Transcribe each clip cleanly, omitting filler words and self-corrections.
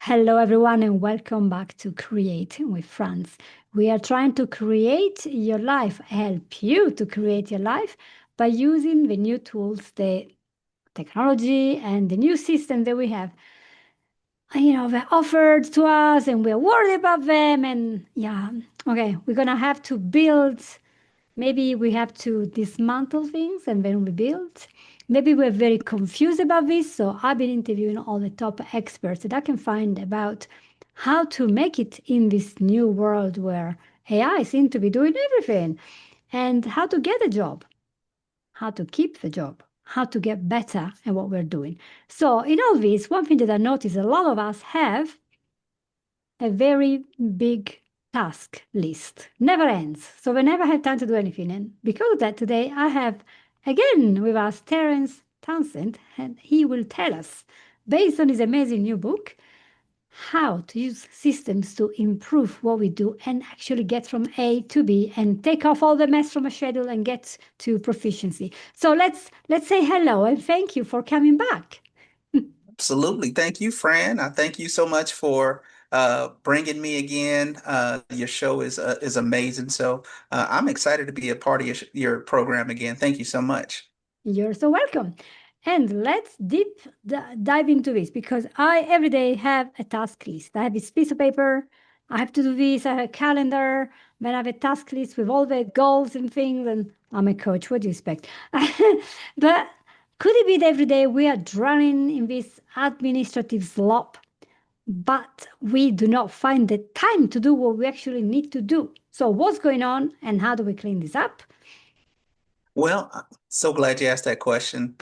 Hello, everyone, and welcome back to Creating with Franz. We are trying to create your life, help you to create your life by using the new tools, the technology, and the new system that we have. They're offered to us, and we're worried about them. And okay, we're gonna have to build. Maybe we have to dismantle things and then rebuild. Maybe we're very confused about this. So I've been interviewing all the top experts that I can find about how to make it in this new world where AI seems to be doing everything, and how to get a job, how to keep the job, how to get better at what we're doing. So in all this, one thing that I noticed a lot of us have a very big task list, never ends. So we never have time to do anything. And because of that, today I have again with us Terence Townsend, and he will tell us, based on his amazing new book, how to use systems to improve what we do and actually get from A to B and take off all the mess from a schedule and get to proficiency. So let's say hello and thank you for coming back. Absolutely. Thank you, Fran. I thank you so much for bringing me again. Your show is amazing. So I'm excited to be a part of your program again. Thank you so much. You're so welcome. And let's dive into this because I every day have a task list. I have this piece of paper. I have to do this. I have a calendar. Then I have a task list with all the goals and things. And I'm a coach. What do you expect? But could it be that every day we are drowning in this administrative slop, but we do not find the time to do what we actually need to do? So what's going on and how do we clean this up? Well, I'm so glad you asked that question.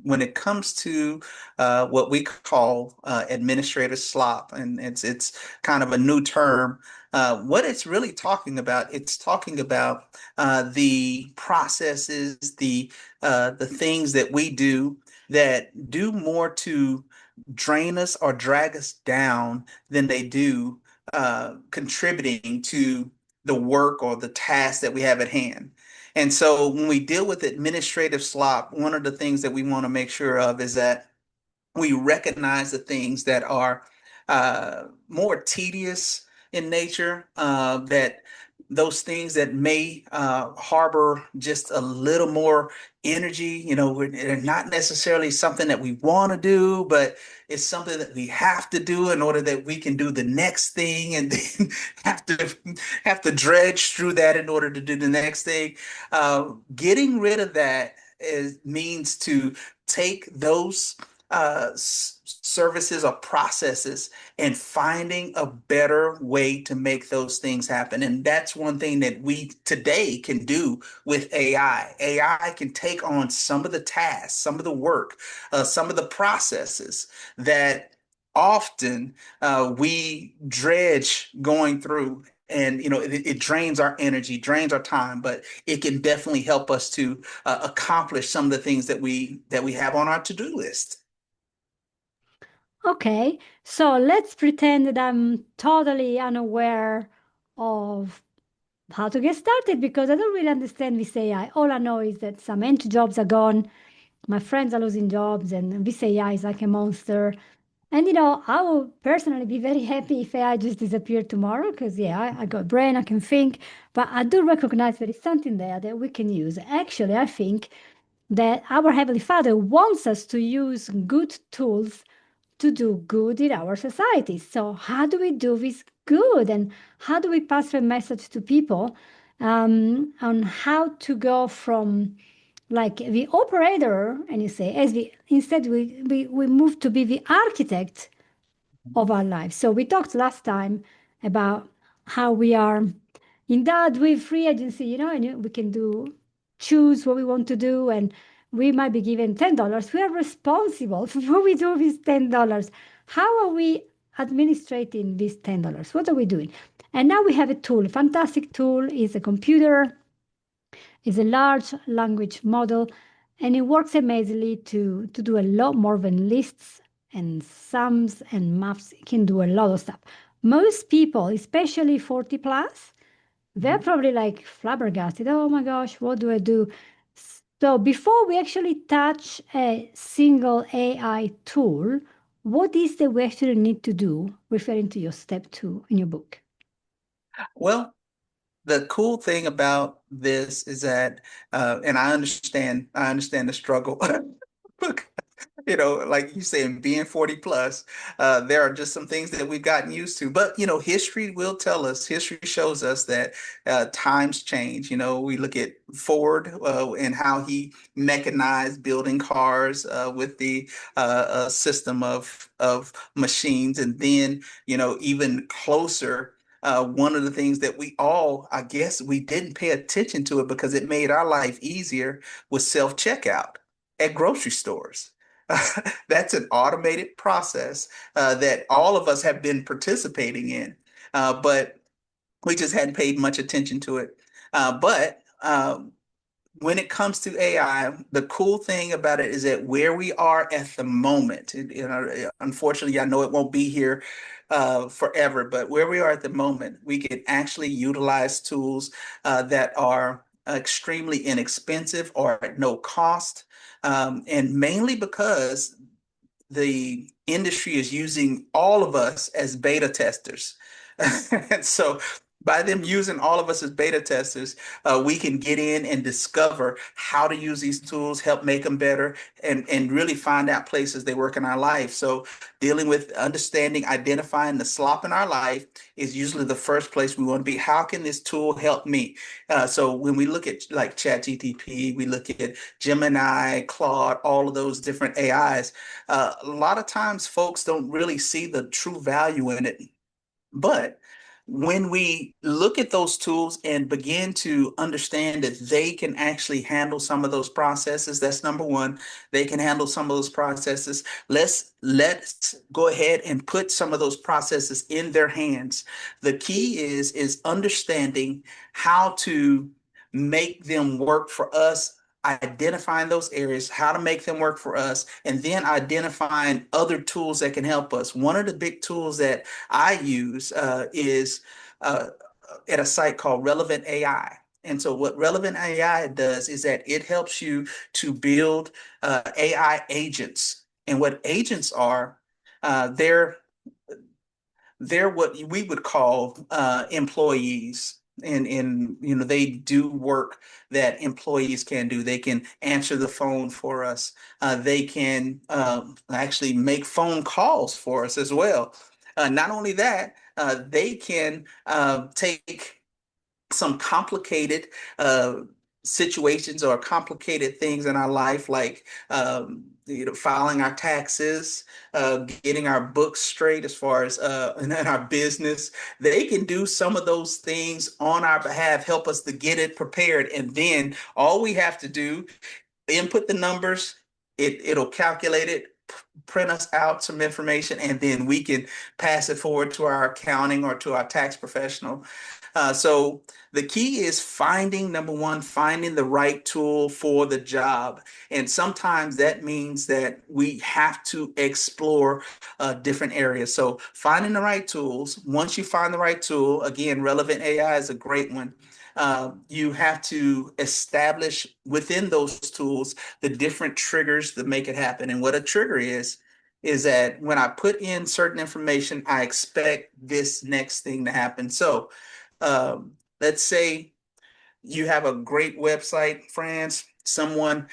When it comes to what we call administrative slop, and it's kind of a new term, what it's really talking about, it's talking about the processes, the things that we do that do more to drain us or drag us down than they do contributing to the work or the task that we have at hand. And so when we deal with administrative slop, one of the things that we want to make sure of is that we recognize the things that are more tedious in nature, that those things that may harbor just a little more energy, they're not necessarily something that we want to do, but it's something that we have to do in order that we can do the next thing and then have to dredge through that in order to do the next thing. Getting rid of that means to take those services or processes and finding a better way to make those things happen. And that's one thing that we today can do with AI. AI can take on some of the tasks, some of the work, some of the processes that often we dredge going through. And it drains our energy, drains our time, but it can definitely help us to accomplish some of the things that we have on our to-do list. Okay, so let's pretend that I'm totally unaware of how to get started because I don't really understand this AI. All I know is that some entry jobs are gone, my friends are losing jobs, and this AI is like a monster. And I will personally be very happy if AI just disappeared tomorrow because, yeah, I got a brain, I can think, but I do recognize there is something there that we can use. Actually, I think that our Heavenly Father wants us to use good tools to do good in our society. So, how do we do this good? And how do we pass the message to people on how to go from like the operator, and you say, as we instead we move to be the architect of our lives. So, we talked last time about how we are endowed with free agency, and we can choose what we want to do, and we might be given $10. We are responsible for what we do with $10. How are we administrating these $10? What are we doing? And now we have a tool, a fantastic tool is a computer, is a large language model, and it works amazingly to do a lot more than lists and sums and maths. It can do a lot of stuff. Most people, especially 40 plus, they're probably like flabbergasted. Oh my gosh, what do I do? So before we actually touch a single AI tool, what is the we actually need to do, referring to your step two in your book? Well, the cool thing about this is that, and I understand the struggle. Look, like you saying, being 40 plus, there are just some things that we've gotten used to. But, history will tell us, history shows us that times change. We look at Ford and how he mechanized building cars with the system of machines. And then, even closer. One of the things that we all, I guess, we didn't pay attention to it because it made our life easier was self-checkout at grocery stores. That's an automated process that all of us have been participating in, but we just hadn't paid much attention to it. But when it comes to AI, the cool thing about it is that where we are at the moment, unfortunately, I know it won't be here forever, but where we are at the moment, we can actually utilize tools that are extremely inexpensive or at no cost. And mainly because the industry is using all of us as beta testers. And so by them using all of us as beta testers, we can get in and discover how to use these tools, help make them better, and really find out places they work in our life. So dealing with understanding, identifying the slop in our life is usually the first place we want to be. How can this tool help me? So when we look at like ChatGPT, we look at Gemini, Claude, all of those different AIs. A lot of times folks don't really see the true value in it. But when we look at those tools and begin to understand that they can actually handle some of those processes, that's number one. They can handle some of those processes. Let's go ahead and put some of those processes in their hands. The key is understanding how to make them work for us, identifying those areas, how to make them work for us, and then identifying other tools that can help us. One of the big tools that I use is uh, at a site called Relevant AI. And so what Relevant AI does is that it helps you to build AI agents. And what agents are, they're what we would call employees. And they do work that employees can do. They can answer the phone for us. They can actually make phone calls for us as well. Not only that, they can take some complicated situations or complicated things in our life, like filing our taxes, getting our books straight as far as in our business. They can do some of those things on our behalf, help us to get it prepared, and then all we have to do input the numbers, it'll calculate it, print us out some information, and then we can pass it forward to our accounting or to our tax professional. So the key is finding, number one, finding the right tool for the job. And sometimes that means that we have to explore different areas. So finding the right tools. Once you find the right tool, again, Relevant AI is a great one. You have to establish within those tools the different triggers that make it happen. And what a trigger is that when I put in certain information, I expect this next thing to happen. So let's say you have a great website, Franz, someone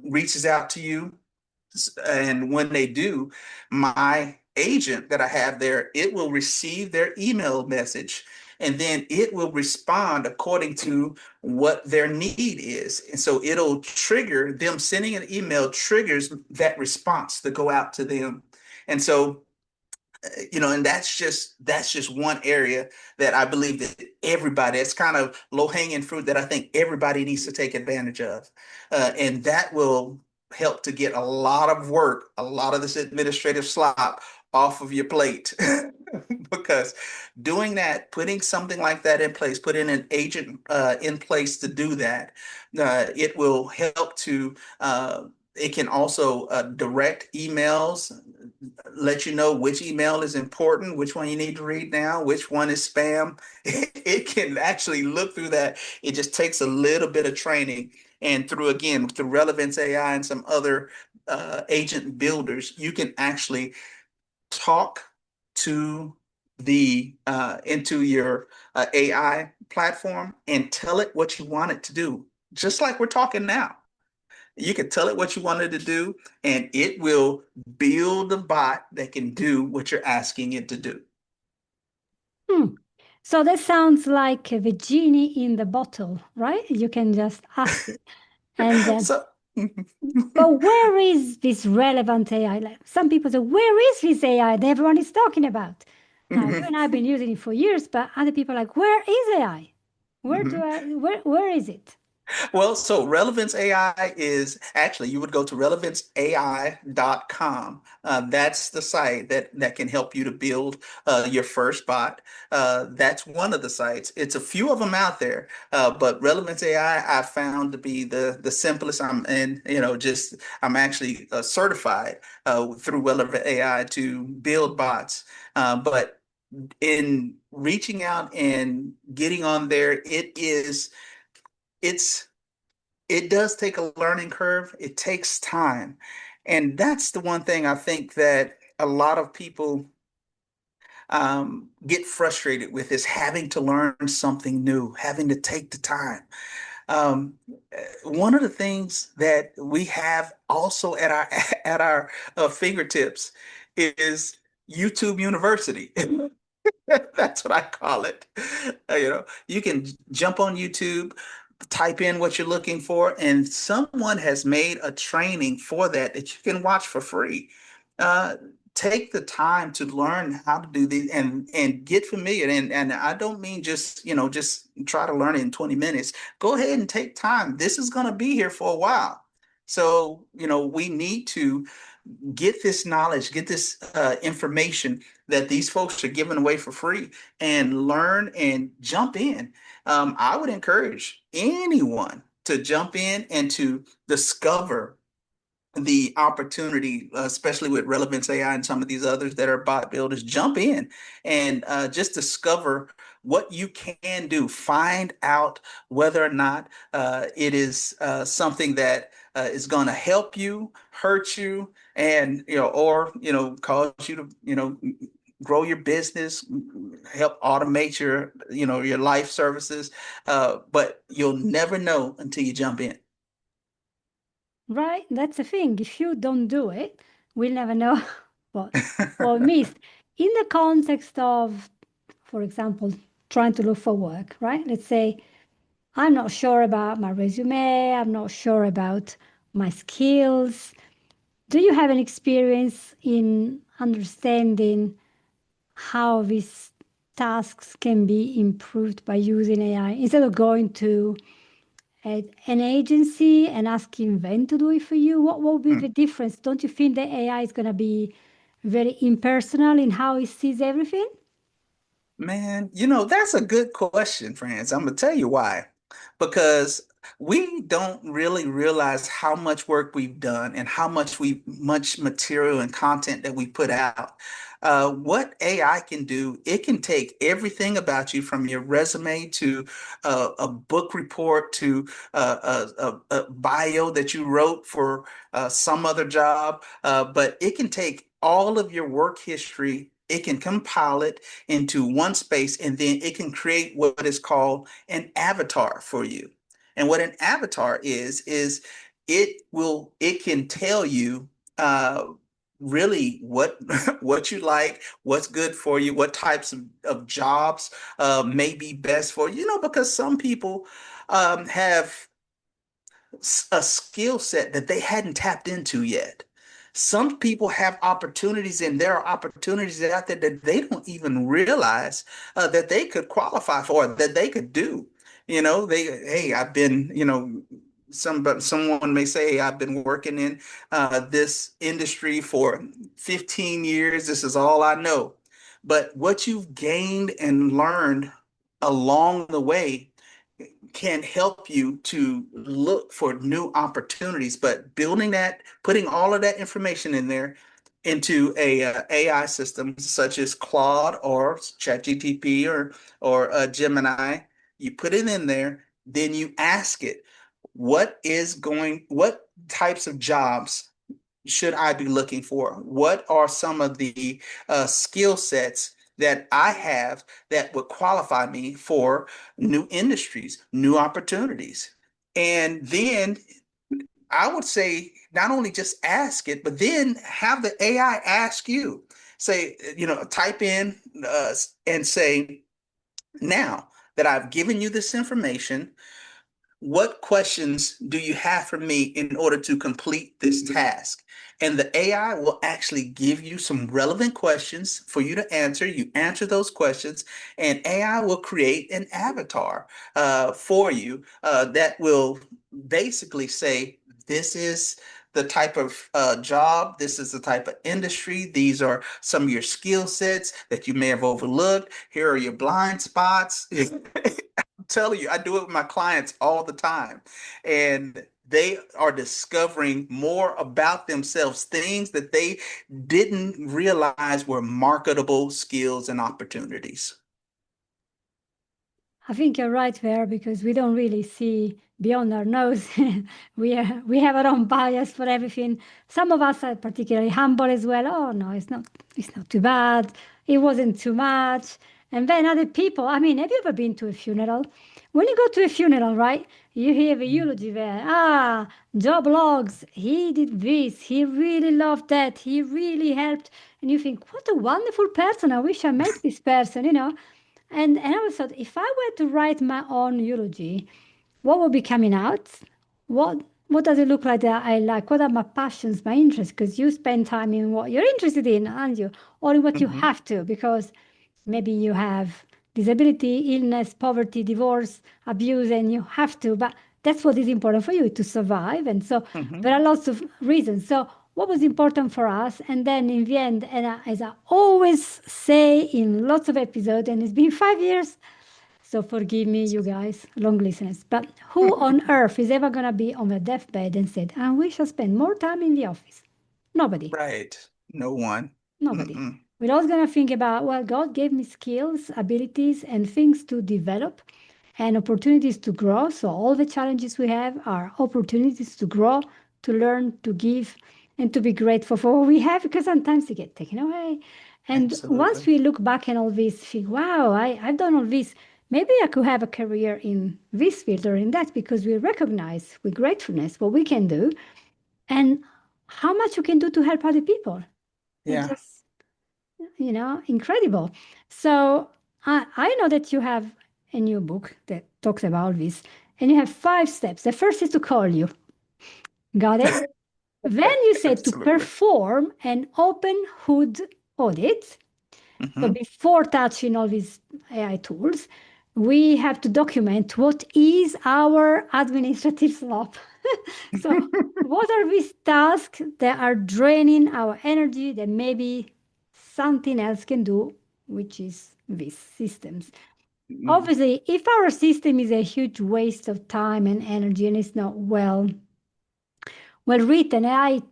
reaches out to you, and when they do, my agent that I have there, it will receive their email message and then it will respond according to what their need is. And so it'll trigger them sending an email, triggers that response to go out to them. And so and that's just one area that I believe that everybody, it's kind of low-hanging fruit that I think everybody needs to take advantage of. And that will help to get a lot of work, a lot of this administrative slop off of your plate. Because doing that, putting something like that in place, putting an agent in place to do that, it will help to it can also direct emails, let you know which email is important, which one you need to read now, which one is spam. It can actually look through that. It just takes a little bit of training. And through Relevance AI and some other agent builders, you can actually talk to the into your AI platform and tell it what you want it to do, just like we're talking now. You can tell it what you want it to do, and it will build a bot that can do what you're asking it to do. Hmm. So that sounds like the genie in the bottle, right? You can just ask it. And So, but where is this relevant AI? Like some people say, where is this AI that everyone is talking about? Now, you mhm, and I have been using it for years, but other people are like, where is AI? mhm. Where is it? Well, so Relevance AI is actually, you would go to relevanceai.com. That's the site that can help you to build your first bot. That's one of the sites. It's a few of them out there, but Relevance AI I found to be the simplest. I'm actually certified through Relevant AI to build bots. But in reaching out and getting on there, it's it does take a learning curve. It takes time. And that's the one thing I think that a lot of people get frustrated with is having to learn something new, having to take the time. Um, One of the things that we have also at our at our fingertips is YouTube University. That's what I call it. You can jump on YouTube, type in what you're looking for, and someone has made a training for that you can watch for free. Uh, Take the time to learn how to do these and get familiar. And I don't mean just try to learn it in 20 minutes. Go ahead and take time. This is going to be here for a while. So, we need to get this knowledge, get this information that these folks are giving away for free and learn and jump in. I would encourage anyone to jump in and to discover the opportunity, especially with Relevance AI and some of these others that are bot builders, jump in and just discover what you can do. Find out whether or not it is something that is going to help you, hurt you, and or cause you to grow your business, help automate your life services. But you'll never know until you jump in. Right? That's the thing. If you don't do it, we'll never know what what missed. In the context of, for example, trying to look for work, right? Let's say I'm not sure about my resume, I'm not sure about my skills. Do you have an experience in understanding how these tasks can be improved by using AI instead of going to an agency and asking them to do it for you? What will be the difference? Don't you think that AI is going to be very impersonal in how it sees everything? Man, that's a good question, Franz. I'm gonna tell you why. Because we don't really realize how much work we've done and how much material and content that we put out. What AI can do, it can take everything about you from your resume to a book report to a bio that you wrote for some other job, but it can take all of your work history. It can compile it into one space, and then it can create what is called an avatar for you. And what an avatar is it can tell you really what what you like, what's good for you, what types of jobs may be best for you. Because some people have a skill set that they hadn't tapped into yet. Some people have opportunities, and there are opportunities out there that they don't even realize that they could qualify for, that they could do. Hey, I've been, someone may say, hey, I've been working in this industry for 15 years. This is all I know. But what you've gained and learned along the way can help you to look for new opportunities. But putting all of that information in there into a AI system such as Claude or ChatGPT or Gemini, you put it in there, then you ask it, what types of jobs should I be looking for? What are some of the skill sets that I have that would qualify me for new industries, new opportunities? And then I would say not only just ask it, but then have the AI ask you. Say, type in and say, now that I've given you this information, what questions do you have for me in order to complete this task? And the AI will actually give you some relevant questions for you to answer. You answer those questions, and AI will create an avatar for you that will basically say, this is the type of job, this is the type of industry, these are some of your skill sets that you may have overlooked. Here are your blind spots. Telling you, I do it with my clients all the time. And they are discovering more about themselves, things that they didn't realize were marketable skills and opportunities. I think you're right there because we don't really see beyond our nose. We have our own bias for everything. Some of us are particularly humble as well. Oh no, it's not too bad. It wasn't too much. And then other people, I mean, have you ever been to a funeral? When you go to a funeral, right? You hear a eulogy there. Ah, job logs. He did this. He really loved that. He really helped. And you think, what a wonderful person. I wish I met this person. And I was thought, if I were to write my own eulogy, what would be coming out? What what does it look like that I like? What are my passions, my interests? Because you spend time in what you're interested in, aren't you? Or in what you Mhm. have to, because maybe you have disability, illness, poverty, divorce, abuse, and you have to. But that's what is important for you to survive. And so there Mhm. are lots of reasons. So what was important for us? And then in the end, and as I always say in lots of episodes, and it's been 5 years, so forgive me, you guys, long listeners. But who on earth is ever going to be on a deathbed and said, I wish I spent more time in the office? Nobody. Right. No one. Nobody. Mm-mm. We're always going to think about, well, God gave me skills, abilities, and things to develop and opportunities to grow. So all the challenges we have are opportunities to grow, to learn, to give, and to be grateful for what we have because sometimes they get taken away. And once Absolutely. we look back and all this, think, wow, I've done all this. Maybe I could have a career in this field or in that because we recognize with gratefulness what we can do and how much we can do to help other people. It's Yeah. just incredible. So I know that you have a new book that talks about this, and you have 5 steps. The first is to call you. Got it? Then you said to Absolutely. perform an open hood audit. So Hmm. before touching all these AI tools, we have to document what is our administrative slop. So what are these tasks that are draining our energy that maybe something else can do, which is these systems. Obviously, if our system is a huge waste of time and energy and it's not well written, AI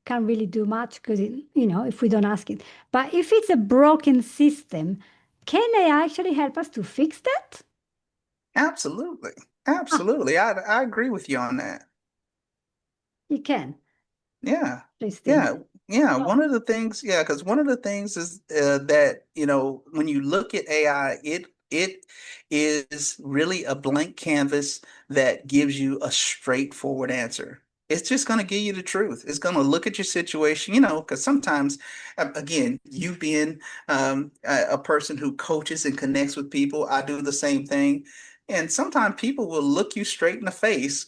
can't really do much because if we don't ask it. But if it's a broken system, can AI actually help us to fix that? Absolutely. Ah, Absolutely. I agree with you on that. it can. Yeah. Interesting. Yeah. Yeah. Oh, One of the things, yeah, because one of the things is that, when you look at AI, it is really a blank canvas that gives you a straightforward answer. It's just going to give you the truth. It's going to look at your situation, because sometimes, again, you being a person who coaches and connects with people, I do the same thing. And sometimes people will look you straight in the face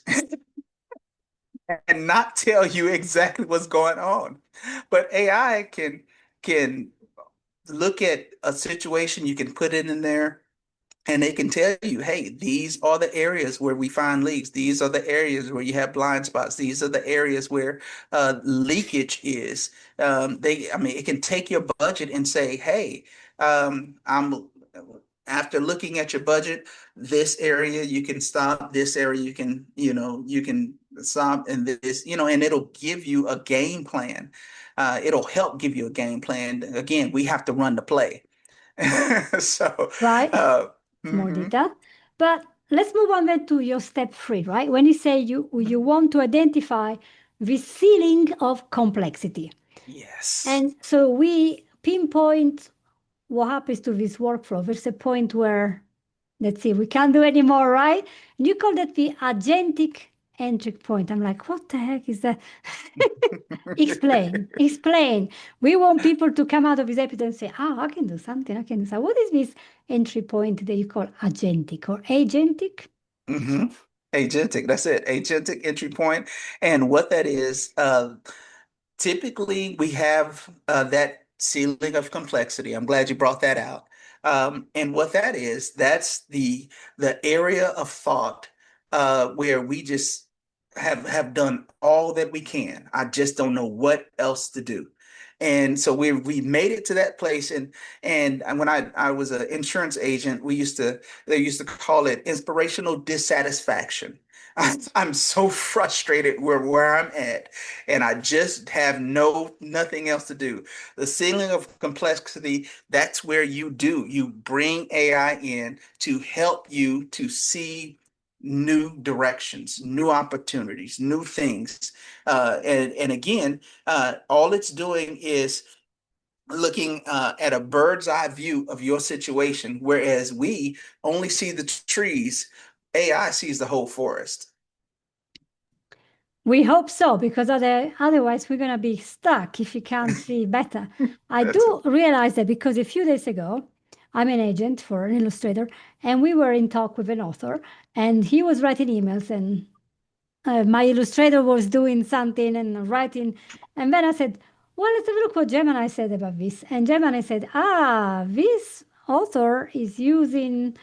and not tell you exactly what's going on. But AI can look at a situation, you can put it in there, and they can tell you, hey, these are the areas where we find leaks. These are the areas where you have blind spots. These are the areas where leakage is. I mean, it can take your budget and say, hey, I'm after looking at your budget, this area you can stop, this area you can stop, and and it'll give you a game plan. It'll help give you a game plan. Again, we have to run the play. So, right. uh, More mhm. detail. But let's move on then to your step three, right? When you say you want to identify the ceiling of complexity. Yes. And so we pinpoint what happens to this workflow. There's a point where, let's see, we can't do anymore, right? And you call that the agentic entry point. I'm like, what the heck is that? Explain, explain. We want people to come out of this episode and say, oh, I can do something, I can do something. What is this entry point that you call agentic or agentic? hmm Agentic, that's it. Agentic entry point. And what that is, typically we have that ceiling of complexity. I'm glad you brought that out. And what that is, that's the area of thought where we just have done all that we can. I just don't know what else to do. And so we made it to that place. And when I was an insurance agent, they used to call it inspirational dissatisfaction. I'm so frustrated where I'm at, and I just have nothing else to do. The ceiling of complexity, that's where you bring AI in to help you to see new directions, new opportunities, new things. And again, all it's doing is looking at a bird's eye view of your situation, whereas we only see the trees. AI sees the whole forest. We hope so, because otherwise we're going to be stuck if you can't see better. I That's do realize that because a few days ago, I'm an agent for an illustrator, and we were in talk with an author, and he was writing emails, and my illustrator was doing something and writing. And then I said, well, let's have a look what Gemini said about this. And Gemini said, this author is using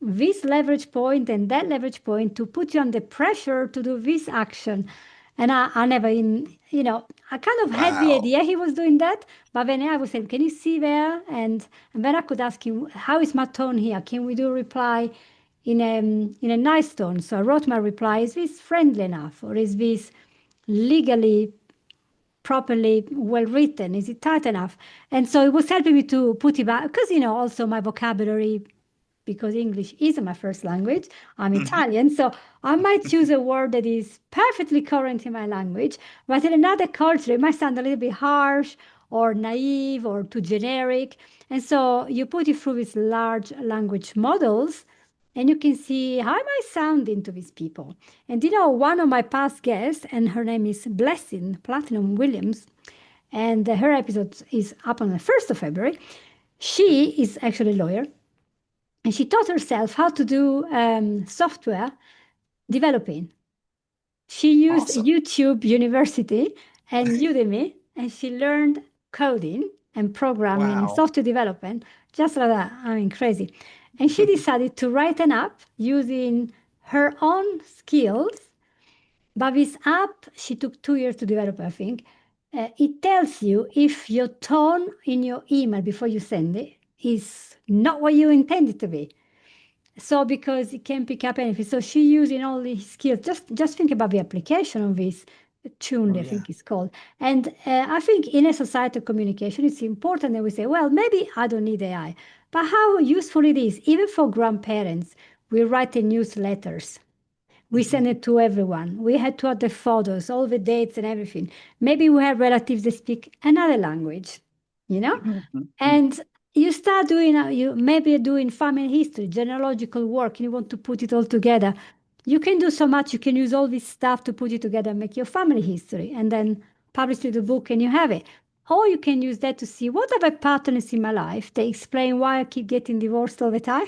this leverage point and that leverage point to put you under pressure to do this action. And I never I kind of had the wow. idea he was doing that, but then I was saying, can you see there? And then I could ask him, how is my tone here? Can we do reply in a nice tone? So I wrote my reply, is this friendly enough? Or is this legally properly well written? Is it tight enough? And so it was helping me to put it back, because also my vocabulary, because English isn't my first language. I'm Mhm. Italian, so I might choose a word that is perfectly current in my language, but in another culture, it might sound a little bit harsh or naive or too generic. And so you put it through these large language models, and you can see how am I sounding to these people. And one of my past guests, and her name is Blessing Platinum Williams, and her episode is up on the 1st of February. She is actually a lawyer, and she taught herself how to do software developing. She used Awesome. YouTube University and Udemy, and she learned coding and programming and Wow. software development just like that. I mean, crazy. And she decided to write an app using her own skills. But this app, she took 2 years to develop, I think. It tells you if your tone in your email before you send it is not what you intended to be. So because it can pick up anything. So she using all these skills. Just think about the application of this Oh tuned, I yeah. think it's called. And I think in a societal communication, it's important that we say, well, maybe I don't need AI, but how useful it is, even for grandparents. We write in newsletters. We send Mhm. it to everyone. We had to add the photos, all the dates and everything. Maybe we have relatives that speak another language, you know? Mhm. And you start doing, you maybe doing family history, genealogical work, and you want to put it all together. You can do so much. You can use all this stuff to put it together and make your family history, and then publish it in the book, and you have it. Or you can use that to see what are the patterns in my life. They explain why I keep getting divorced all the time.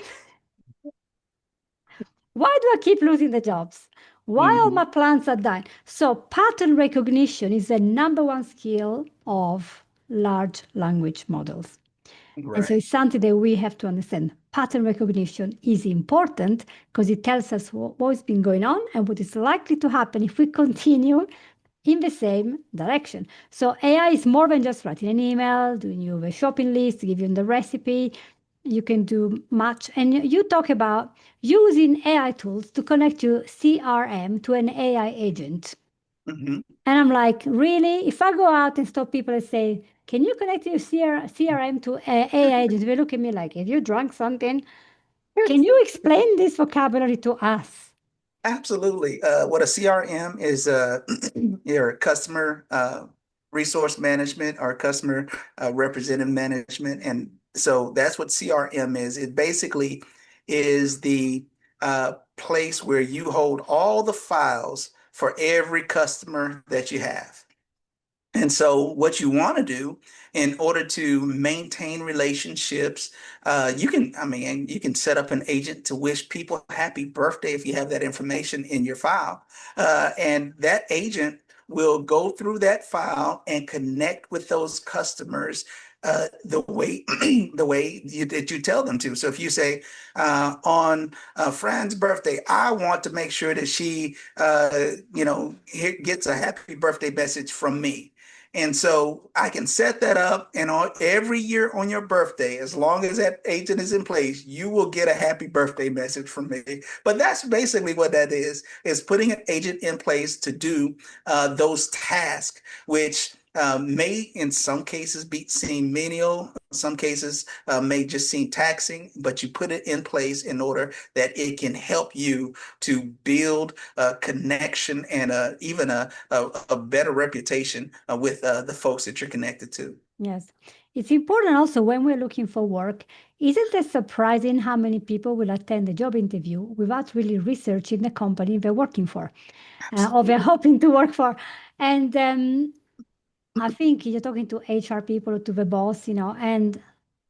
Why do I keep losing the jobs? Why all my Mhm. plans are dying? So pattern recognition is the number one skill of large language models. And so Right. it's something that we have to understand. Pattern recognition is important because it tells us what's been going on and what is likely to happen if we continue in the same direction. So AI is more than just writing an email, doing you a shopping list, giving the recipe. You can do much. And you talk about using AI tools to connect your CRM to an AI agent. Mhm. And I'm like, really? If I go out and stop people and say, can you connect your CRM to AI agent? They look at me like, have you drunk something? Can you explain this vocabulary to us? Absolutely. What a CRM is, your customer resource management or customer representative management. And so that's what CRM is. It basically is the place where you hold all the files for every customer that you have. And so, what you want to do in order to maintain relationships, I mean, you can set up an agent to wish people happy birthday if you have that information in your file. And that agent will go through that file and connect with those customers the way that you tell them to. So if you say on Fran's birthday, I want to make sure that she, gets a happy birthday message from me. And so I can set that up, and every year on your birthday, as long as that agent is in place, you will get a happy birthday message from me. But that's basically what that is putting an agent in place to do those tasks, which may in some cases be seem menial, some cases may just seem taxing, but you put it in place in order that it can help you to build a connection and even a better reputation with the folks that you're connected to. Yes. It's important also when we're looking for work. Isn't it surprising how many people will attend a job interview without really researching the company they're working for or they're Absolutely. hoping to work for? And I think you're talking to HR people or to the boss, and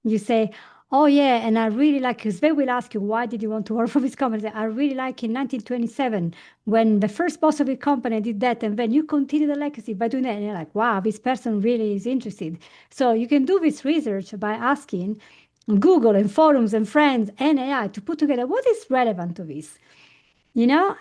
you say, "Oh yeah," and I really like because they will ask you, "Why did you want to work for this company?" I really like in 1927 when the first boss of the company did that, and then you continue the legacy by doing that, and you're like, "Wow, this person really is interested." So you can do this research by asking Google and forums and friends and AI to put together what is relevant to this.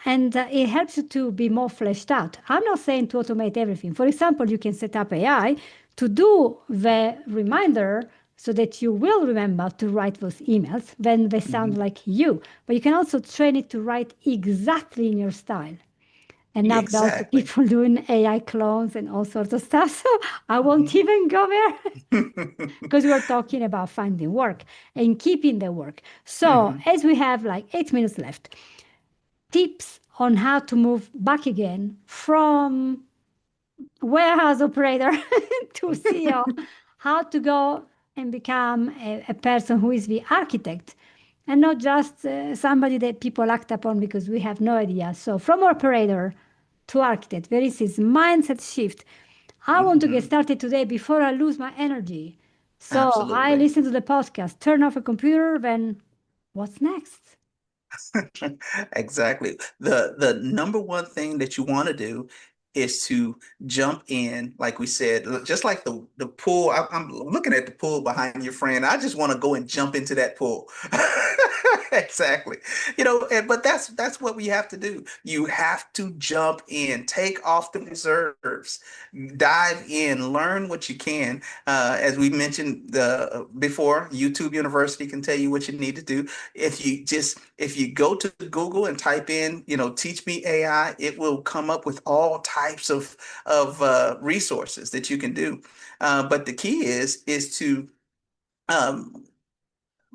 And it helps you to be more fleshed out. I'm not saying to automate everything. For example, you can set up AI to do the reminder so that you will remember to write those emails when they sound Mhm. like you. But you can also train it to write exactly in your style. And now there are also Exactly. people doing AI clones and all sorts of stuff. So I won't Mhm. even go there because we're talking about finding work and keeping the work. So Mhm. as we have like 8 minutes left, tips on how to move back again from warehouse operator to CEO, how to go and become a person who is the architect and not just somebody that people act upon because we have no idea. So from operator to architect, there is this mindset shift. I want to get Mhm. started today before I lose my energy. So I Absolutely. listen to the podcast, turn off a computer, then what's next? Exactly. The number one thing that you want to do is to jump in, like we said, just like the pool. I'm looking at the pool behind your friend. I just want to go and jump into that pool. Exactly. But that's what we have to do. You have to jump in, take off the reserves, dive in, learn what you can. As we mentioned before, YouTube University can tell you what you need to do. If you go to Google and type in, teach me AI, it will come up with all types of resources that you can do. But the key is to um,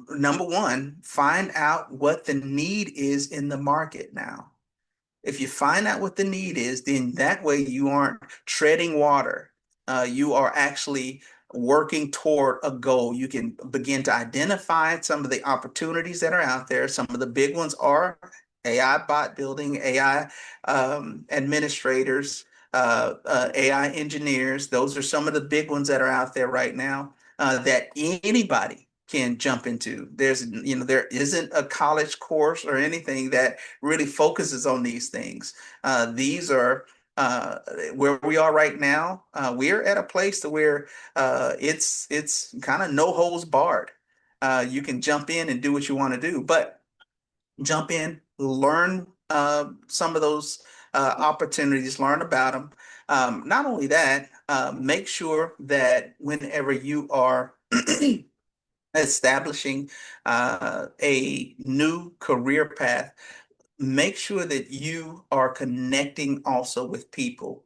number one, find out what the need is in the market now. If you find out what the need is, then that way you aren't treading water. You are actually working toward a goal. You can begin to identify some of the opportunities that are out there. Some of the big ones are AI bot building, AI administrators, AI engineers. Those are some of the big ones that are out there right now that anybody can jump into. There isn't a college course or anything that really focuses on these things. These are where we are right now. We're at a place to where it's kind of no holds barred. You can jump in and do what you want to do, but jump in, learn some of those opportunities, learn about them. Not only that, make sure that whenever you are establishing a new career path, make sure that you are connecting also with people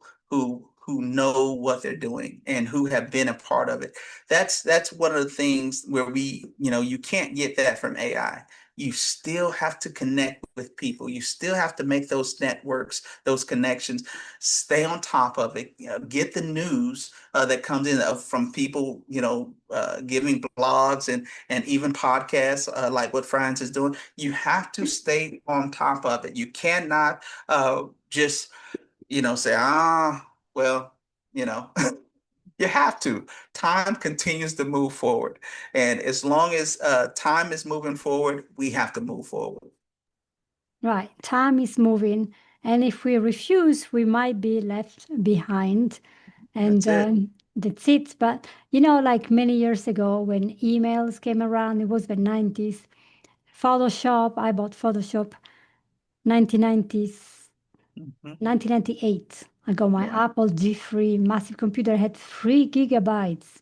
who know what they're doing and who have been a part of it. That's one of the things where you can't get that from AI. You still have to connect with people. You still have to make those networks, those connections, stay on top of it, get the news that comes in from people, giving blogs and even podcasts like what Franz is doing. You have to stay on top of it. You cannot just, say, well, you know, you have to. Time continues to move forward. And as long as time is moving forward, we have to move forward. Right. Time is moving. And if we refuse, we might be left behind. And That's it. that's it. But, like many years ago when emails came around, it was the 90s. Photoshop, I bought Photoshop 1990s, Mhm. 1998. I got my Yeah. Apple G3 massive computer, had 3 gigabytes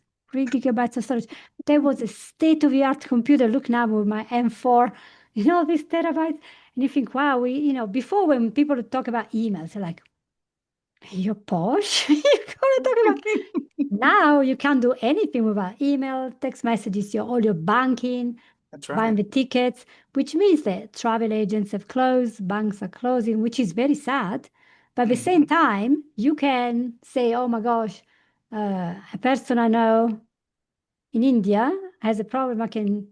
of storage. That was a state-of-the-art computer. Look now with my M4, these terabytes. And you think, wow, before when people would talk about emails, they're like, you're posh? You're gonna talk about now you can't do anything without email, text messages, all your banking, That's buying right. the tickets, which means that travel agents have closed, banks are closing, which is very sad. But at the same Mhm. time, you can say, oh my gosh, a person I know in India has a problem. I can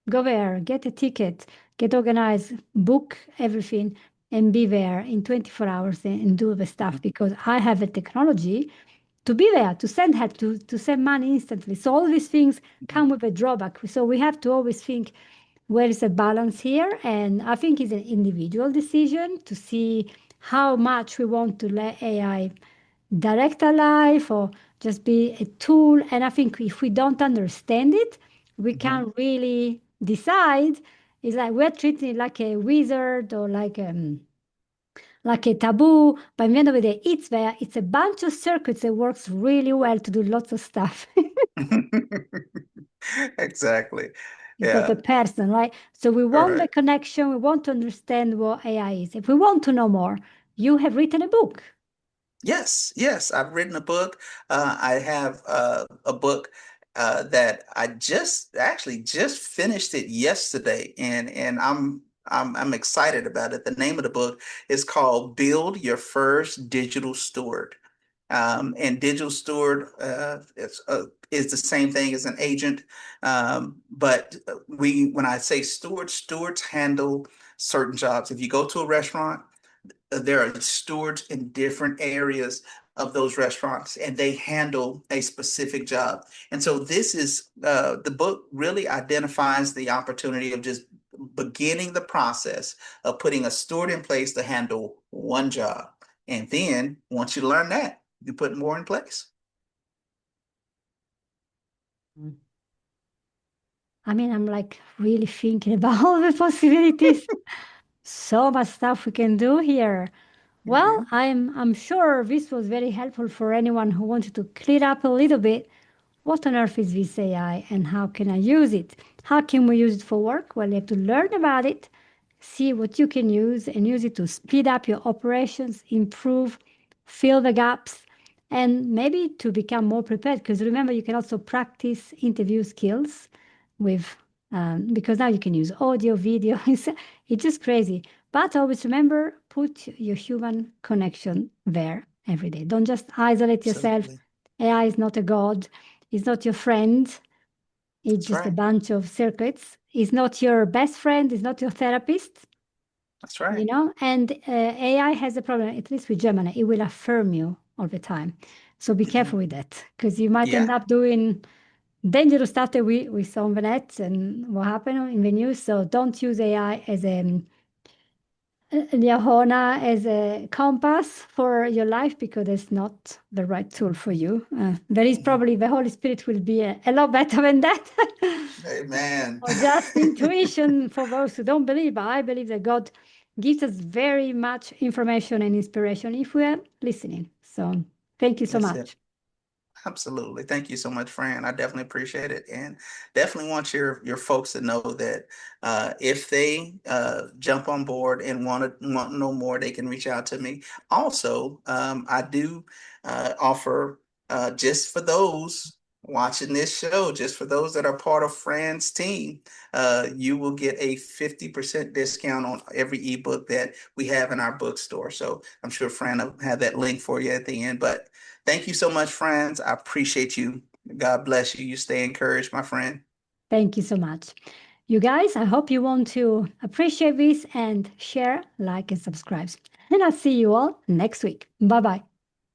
go there, get a ticket, get organized, book everything, and be there in 24 hours and do the stuff Mhm. because I have the technology to be there, to send help, to send money instantly. So all these things Mhm. come with a drawback. So we have to always think where is the balance here? And I think it's an individual decision to see how much we want to let AI direct our life or just be a tool. And I think if we don't understand it, we Mhm. can't really decide. It's like we're treating it like a wizard or like a taboo. By the end of the day, it's there. It's a bunch of circuits that works really well to do lots of stuff. Exactly. It's not a Yeah. person, right? So we All want the right. connection. We want to understand what AI is. If we want to know more, you have written a book. Yes, yes, I've written a book. I have a book that I just finished it yesterday, and I'm excited about it. The name of the book is called "Build Your First Digital Steward." And digital steward is the same thing as an agent, but when I say stewards handle certain jobs. If you go to a restaurant, there are stewards in different areas of those restaurants and they handle a specific job. And so the book really identifies the opportunity of just beginning the process of putting a steward in place to handle one job. And then once you learn that, you put more in place. Mm. I mean, I'm like really thinking about all the possibilities. So much stuff we can do here. Well, Mhm. I'm sure this was very helpful for anyone who wanted to clear up a little bit. What on earth is this AI and how can I use it? How can we use it for work? Well, you have to learn about it, see what you can use, and use it to speed up your operations, improve, fill the gaps, and maybe to become more prepared. Because remember, you can also practice interview skills with, because now you can use audio, video. It's just crazy. But always remember, put your human connection there every day. Don't just isolate yourself. Absolutely. AI is not a god. It's not your friend. It's That's just a right. bunch of circuits. It's not your best friend. It's not your therapist, That's right. And AI has a problem, at least with Gemini. It will affirm you all the time. So be Mhm. careful with that because you might end Yeah, up doing dangerous stuff that we saw on the net and what happened in the news. So don't use AI as Yahona as a compass for your life because it's not the right tool for you. There is Mhm. probably the Holy Spirit will be a lot better than that. Amen. Or just intuition for those who don't believe. But I believe that God gives us very much information and inspiration if we are listening. So thank you so That's it. much. Absolutely. Thank you so much, Fran. I definitely appreciate it. And definitely want your folks to know that if they jump on board and want to know more, they can reach out to me. Also, I do offer just for those watching this show, just for those that are part of Fran's team, you will get a 50% discount on every ebook that we have in our bookstore. So I'm sure Fran will have that link for you at the end. But thank you so much, Franz. I appreciate you. God bless you. You stay encouraged, my friend. Thank you so much. You guys, I hope you want to appreciate this and share, like, and subscribe. And I'll see you all next week. Bye bye.